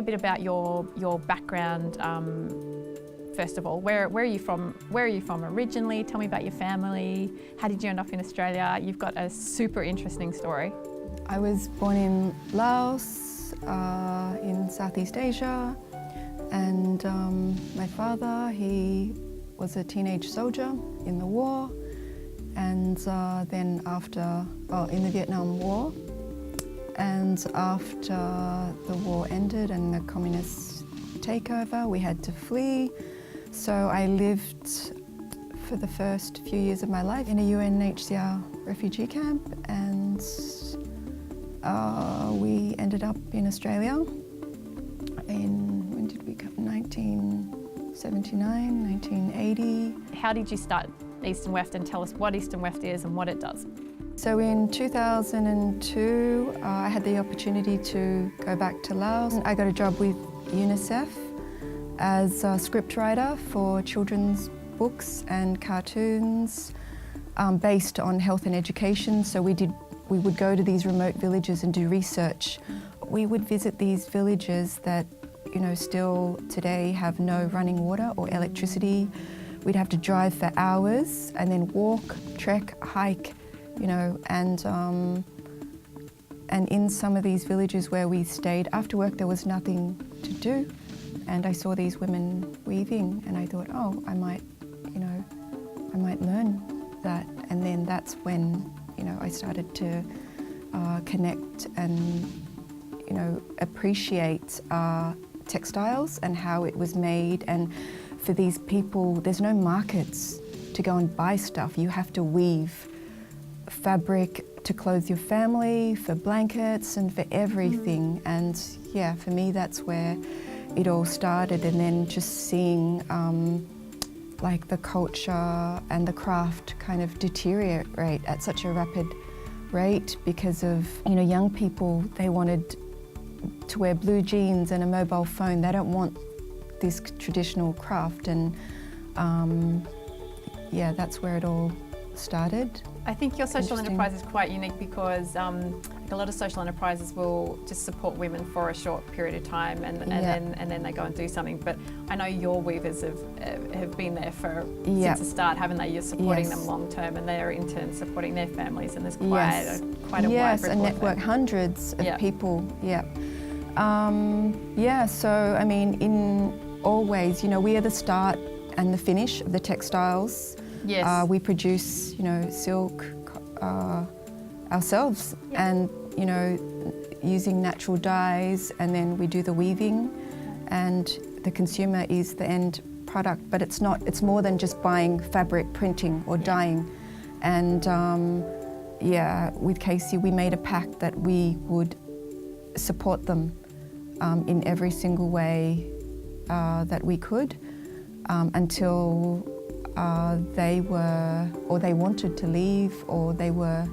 bit about your background. First of all, where are you from? Where are you from originally? Tell me about your family. How did you end up in Australia? You've got a super interesting story. I was born in Laos, in Southeast Asia, and my father, he was a teenage soldier in the war, and then in the Vietnam War, and after the war ended and the communist takeover, we had to flee. So I lived for the first few years of my life in a UNHCR refugee camp, and we ended up in Australia when did we come? 1979, 1980. How did you start East and Weft, and tell us what East and Weft is and what it does? So in 2002, I had the opportunity to go back to Laos. I got a job with Unicef as a scriptwriter for children's books and cartoons based on health and education. So we would go to these remote villages and do research. We would visit these villages that, still today have no running water or electricity. We'd have to drive for hours and then walk, trek, hike, and in some of these villages where we stayed, after work there was nothing to do. And I saw these women weaving, and I thought, oh, I might learn that. And then that's when, I started to connect and, appreciate textiles and how it was made. And for these people, there's no markets to go and buy stuff. You have to weave fabric to clothe your family, for blankets and for everything. And yeah, for me, that's where it all started. And then just seeing like the culture and the craft kind of deteriorate at such a rapid rate because of, young people, they wanted to wear blue jeans and a mobile phone. They don't want this traditional craft. And yeah, that's where it all started. I think your social enterprise is quite unique because a lot of social enterprises will just support women for a short period of time and then they go and do something. But I know your weavers have been there since the start, haven't they? You're supporting them long term, and they're in turn supporting their families, and there's quite a wide ripple a network, hundreds of people. So I mean, in all ways, we are the start and the finish of the textiles. Yes. We produce, silk ourselves, and using natural dyes, and then we do the weaving, and the consumer is the end product. But it's not. It's more than just buying fabric, printing or dyeing. And with Casey, we made a pact that we would support them in every single way that we could until they wanted to leave, or they were,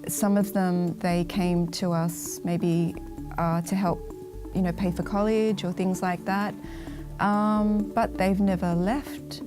some of them, they came to us maybe to help, pay for college or things like that, but they've never left.